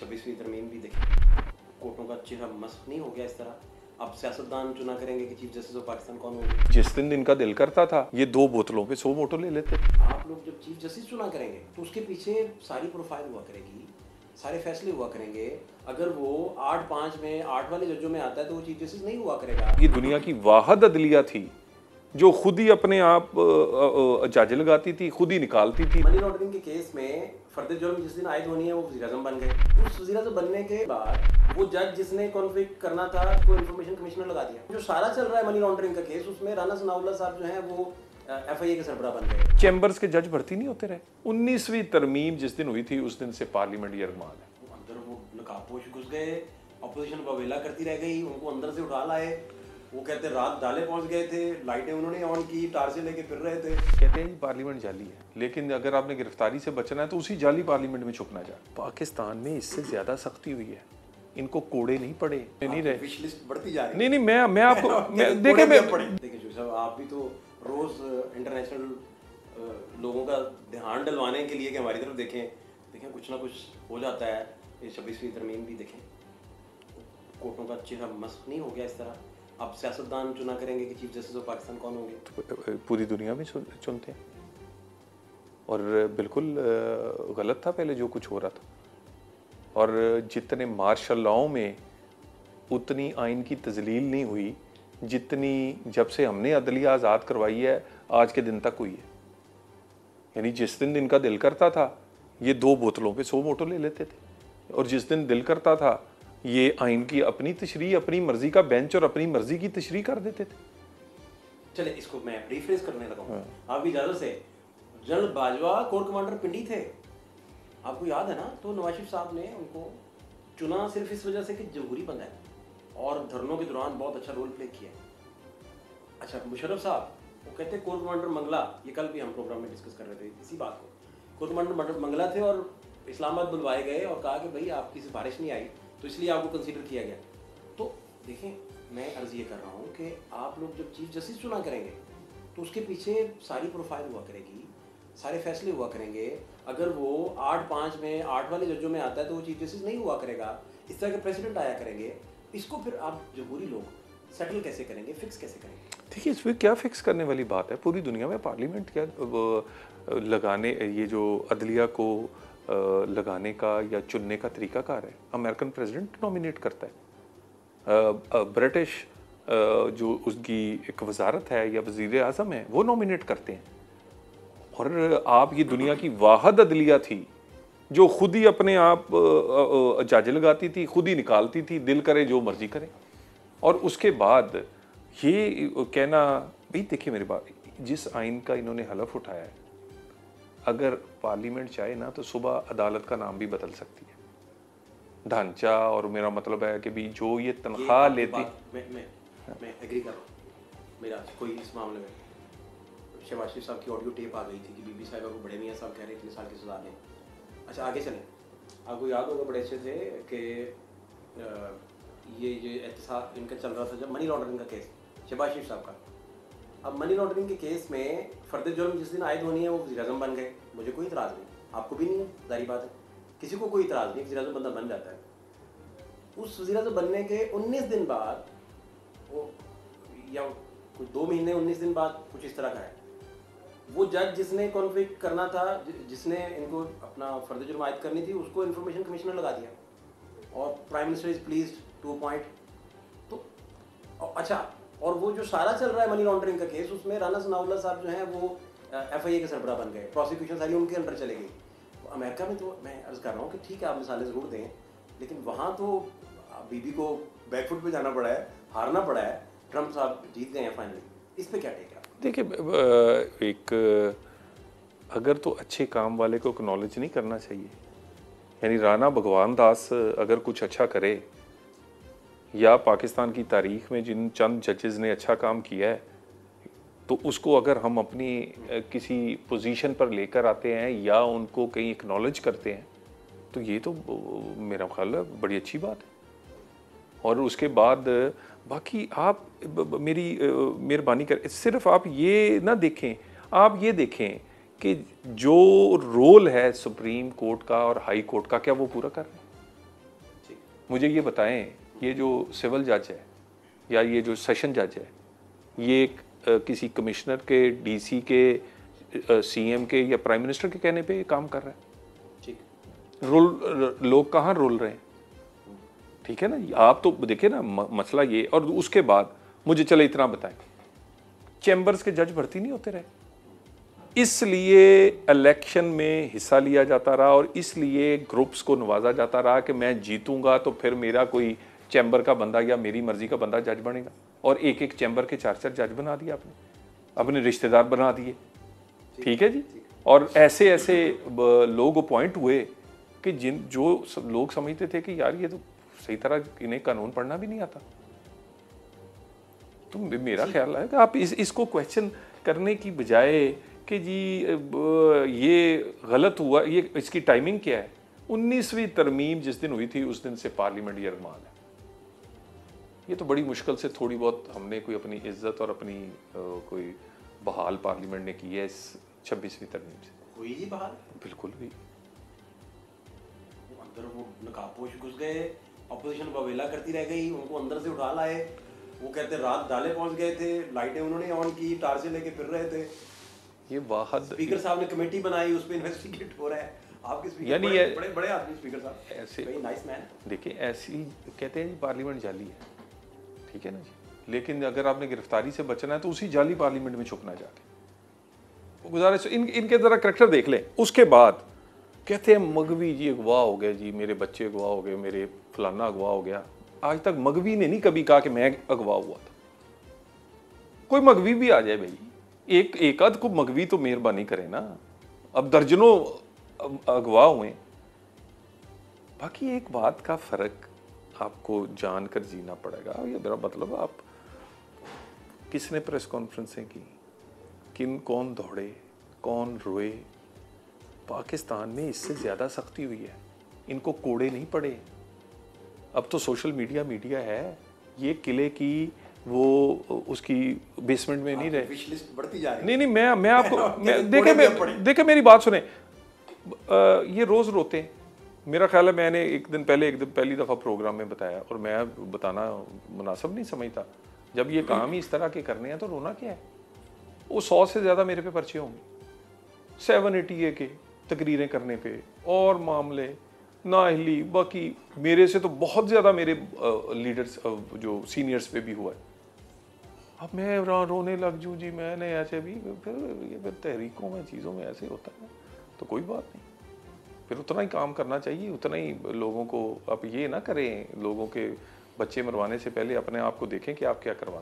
26वीं तरमीम भी देखें, कोर्टों का चेहरा मस्त नहीं हो गया इस तरह। अब सियासतदान चुना करेंगे कि चीफ जस्टिस ऑफ पाकिस्तान कौन होंगे। जिस दिन इनका दिल करता था ये 2 बोतलों पे 100 मोटो ले लेते। आप लोग जब चीफ जस्टिस चुना करेंगे तो उसके पीछे सारी प्रोफाइल हुआ करेगी, सारे फैसले हुआ करेंगे। अगर वो 8-5 में 8 वाले जजों में आता है तो वो चीफ जस्टिस नहीं हुआ करेगा। ये दुनिया की वाहिद अदलिया थी जो खुद ही अपने आप जज लगाती थी, खुद ही निकालती थी। मनी लॉन्ड्रिंग के केस में फर्द जुर्म जिस दिन आयद होनी है वो वज़ीर आज़म बन गए। उस वज़ीर आज़म बनने के बाद वो जज जिसने कॉन्विक्ट करना था उसको इंफॉर्मेशन कमिश्नर लगा दिया। जो सारा चल रहा है मनी लॉन्ड्रिंग का केस, उसमें राना सनाउल्लाह साहब जो हैं वो FIA के सरबराह बन गए। चैम्बर्स के जज भर्ती नहीं होते रहे। 19वीं तरमीम जिस दिन हुई थी उस दिन से पार्लियामेंट यरगमाल है। अंदर वो नकाबपोश घुस गए, अपोजिशन बवेला करती रह गई, उनको अंदर से उठा लाए। वो कहते रात डाले पहुंच गए थे, लाइटें उन्होंने ऑन की, टार्चे लेके फिर रहे थे। कहते हैं पार्लियामेंट जाली है, लेकिन अगर आपने गिरफ्तारी से बचना है तो उसी जाली पार्लियामेंट में छुपना जा। पाकिस्तान में इससे ज्यादा सख्ती हुई है, इनको कोड़े नहीं पड़े नहीं रहे। विश लिस्ट बढ़ती जा रही है। नहीं मैं आपको देखिए जो साहब, आप भी तो रोज इंटरनेशनल लोगों का ध्यान डलवाने के लिए कि हमारी तरफ देखें कुछ ना कुछ हो जाता है। ये 26वीं तरमीम भी देखें, कोर्टों का चेहरा मस्त नहीं हो गया इस तरह। अब सियासतदान चुना करेंगे कि चीफ जस्टिस ऑफ पाकिस्तान कौन होंगे। पूरी दुनिया में चुनते हैं और बिल्कुल गलत था पहले जो कुछ हो रहा था। और जितने मार्शल लॉ में उतनी आइन की तजलील नहीं हुई जितनी जब से हमने अदलिया आज़ाद करवाई है आज के दिन तक हुई है। यानी जिस दिन इनका दिल करता था ये 2 बोतलों पे 100 मोटो ले लेते थे, और जिस दिन दिल करता था ये आइन की अपनी तशरीह, अपनी मर्जी का बेंच और अपनी मर्जी की तशरीह कर देते थे। चले इसको मैं रिफ्रेश करने लगा हूँ आपकी इजाजत से। जनरल बाजवा कोर कमांडर पिंडी थे, आपको याद है ना। तो नवाज शरीफ साहब ने उनको चुना सिर्फ इस वजह से कि जमहूरी बंदा है और धरनों के दौरान बहुत अच्छा रोल प्ले किया। अच्छा, मुशर्रफ साहब वो कहते कोर कमांडर मंगला, ये कल भी हम प्रोग्राम में डिस्कस कर रहे थे इसी बात को। कोर कमांडर मंगला थे और इस्लामाबाद बुलवाए गए और कहा कि भाई आपकी सिफारिश नहीं आई तो इसलिए आपको कंसीडर किया गया। तो देखें, मैं अर्ज़ ये कर रहा हूँ कि आप लोग जब चीफ जस्टिस चुना करेंगे तो उसके पीछे सारी प्रोफाइल हुआ करेगी, सारे फैसले हुआ करेंगे। अगर वो 8-5 में 8 वाले जजों में आता है तो वो चीफ जस्टिस नहीं हुआ करेगा। इस तरह के प्रेसिडेंट आया करेंगे। इसको फिर आप जमहूरी लोग सेटल कैसे करेंगे, फिक्स कैसे करेंगे? देखिए इसमें क्या फिक्स करने वाली बात है। पूरी दुनिया में पार्लियामेंट क्या लगाने, ये जो अदलिया को लगाने का या चुनने का तरीकाकार है। अमेरिकन प्रेसिडेंट नॉमिनेट करता है, ब्रिटिश जो उसकी एक वजारत है या वजीर आज़म है वो नॉमिनेट करते हैं। और आप ये दुनिया की वाहिद अदलिया थी जो खुद ही अपने आप जज लगाती थी, खुद ही निकालती थी, दिल करे जो मर्जी करे। और उसके बाद ये कहना, भाई देखिए मेरी बात, जिस आइन का इन्होंने हलफ उठाया है, अगर पार्लियामेंट चाहे ना तो सुबह अदालत का नाम भी बदल सकती है, ढांचा। और मेरा मतलब है कि भी जो ये तनख्वाह लेती, मैं एग्री कर रहा हूँ। मेरा कोई इस मामले में शहबाज शरीफ साहब की ऑडियो टेप आ गई थी कि बीबी साहिबा को बड़े मियाँ साहब कह रहे इतने साल की सजा दें। अच्छा आगे चलें, आपको याद होगा बड़े अच्छे थे कि ये एहतसाब इनका चल रहा था जब मनी लॉन्ड्रिंग का केस शहबाज शरीफ साहब का। अब मनी लॉन्ड्रिंग के केस में फर्द जुर्म जिस दिन आयद होनी है वो वज़ीर आज़म बन गए। मुझे कोई इतराज़ नहीं, आपको भी नहीं है, जारी बात है, किसी को कोई इतराज़ नहीं, वज़ीर आज़म बंदा बन जाता है। उस वज़ीर आज़म बनने के 19 दिन बाद वो, या कुछ 2 महीने 19 दिन बाद कुछ इस तरह का है, वो जज जिसने कॉन्विक्ट करना था, जिसने इनको अपना फर्द जुर्म आयद करनी थी, उसको इंफॉर्मेशन कमिश्नर लगा दिया और prime minister is pleased to appoint. तो अच्छा, और वो जो सारा चल रहा है मनी लॉन्ड्रिंग का केस, उसमें राना सनाउल्लाह साहब जो हैं वो FIA के सरबराह बन गए, प्रोसिक्यूशन सारी उनके अंडर चले गई। तो अमेरिका में तो मैं अर्ज़ कर रहा हूँ कि ठीक है आप मिसालें ज़रूर दें, लेकिन वहाँ तो बीबी को बैकफुट पे जाना पड़ा है, हारना पड़ा है, ट्रम्प साहब जीत गए हैं फाइनली। इस पर क्या टेक है? देखिए एक अगर तो अच्छे काम वाले को एक्नॉलेज नहीं करना चाहिए। यानी राणा भगवान दास अगर कुछ अच्छा करे, या पाकिस्तान की तारीख में जिन चंद जजेस ने अच्छा काम किया है, तो उसको अगर हम अपनी किसी पोजीशन पर लेकर आते हैं या उनको कहीं एक्नॉलेज करते हैं तो ये तो मेरा ख्याल है बड़ी अच्छी बात है। और उसके बाद बाकी आप मेरी मेहरबानी कर, सिर्फ आप ये ना देखें, आप ये देखें कि जो रोल है सुप्रीम कोर्ट का और हाई कोर्ट का क्या वो पूरा कर रहे हैं। मुझे ये बताएं, ये जो सिविल जज है या ये जो सेशन जज है, ये किसी कमिश्नर के, डीसी के, सीएम के या प्राइम मिनिस्टर के कहने पे काम कर रहा है? ठीक, लोग कहाँ रोल रहे हैं? ठीक है ना, आप तो देखिए ना मसला ये। और उसके बाद मुझे चले इतना बताएं, चैम्बर्स के जज भर्ती नहीं होते रहे, इसलिए इलेक्शन में हिस्सा लिया जाता रहा और इसलिए ग्रुप्स को नवाजा जाता रहा कि मैं जीतूंगा तो फिर मेरा कोई चैम्बर का बंदा या मेरी मर्जी का बंदा जज बनेगा। और एक एक चैम्बर के 4-4 जज बना दिया आपने, अपने रिश्तेदार बना दिए। ठीक है जी। और ऐसे ऐसे लोग अपॉइंट हुए कि जो लोग समझते थे कि यार ये तो सही तरह इन्हें कानून पढ़ना भी नहीं आता। तो मेरा ख्याल है कि आप इसको क्वेश्चन करने की बजाय कि जी ये गलत हुआ, ये इसकी टाइमिंग क्या है, 19वीं तरमीम जिस दिन हुई थी उस दिन से पार्लियामेंट यरगमाल है। ये तो बड़ी मुश्किल से थोड़ी बहुत हमने कोई अपनी इज्जत और अपनी कोई बहाल पार्लियामेंट ने की है इस 26वीं तरमीम से। हुई जी बहाल? बिल्कुल हुई। अंदर वो नकाबपोश घुस गए, अपोजिशन बवेला करती रह गई, उनको अंदर से उठा लाए। वो कहते रात डाले पहुंच गए थे, लाइटें उन्होंने ऑन की, टार्चे लेके फिर रहे थे। ये वाहद स्पीकर साहब ने कमेटी बनाई, उस पर इन्वेस्टिगेट हो रहा है। आपके स्पीकर यानी बड़े, बड़े बड़े आदमी स्पीकर साहब, ऐसे वेरी नाइस मैन। देखिए ऐसी कहते हैं जी पार्लियामेंट जाली है, ठीक है ना जी, लेकिन अगर आपने गिरफ्तारी से बचना है तो उसी जाली पार्लियामेंट में छुपना जाके। गुजारिश इनके जरा करैक्टर देख लें। उसके बाद कहते हैं मगवी जी अगवा हो गए जी, मेरे बच्चे अगवा हो गए, मेरे फलाना अगवा हो गया। आज तक मगवी ने नहीं कभी कहा कि मैं अगवा हुआ था। कोई मगवी भी आ जाए भाई, एक आध को मगवी तो मेहरबानी करे ना। अब दर्जनों अगवा हुए। बाकी एक बात का फर्क आपको जानकर जीना पड़ेगा। ये मेरा मतलब, आप किसने प्रेस कॉन्फ्रेंसें की, कौन दौड़े, कौन रोए। पाकिस्तान में इससे ज्यादा सख्ती हुई है, इनको कोड़े नहीं पड़े। अब तो सोशल मीडिया है, ये किले की वो उसकी बेसमेंट में नहीं रहे। विश लिस्ट बढ़ती जा रही है। नहीं मैं आपको देखे मेरी बात सुने। ये रोज रोते हैं। मेरा ख्याल है मैंने एक दिन पहली दफा प्रोग्राम में बताया, और मैं बताना मुनासिब नहीं समझता। जब ये काम ही इस तरह के करने हैं तो रोना क्या है। वो 100 से ज्यादा मेरे पे पर्चे होंगे, 780 के तकरीरें करने पे और मामले नाअहली। बाकी मेरे से तो बहुत ज्यादा मेरे लीडर्स जो सीनियर्स पे भी हुआ है। अब मैं रोने लग जूँ जी, मैंने ऐसे भी फिर तहरीकों में चीज़ों में ऐसे होता है तो कोई बात नहीं। फिर उतना ही काम करना चाहिए, उतना ही लोगों को। आप ये ना करें, लोगों के बच्चे मरवाने से पहले अपने आप को देखें कि आप क्या करवा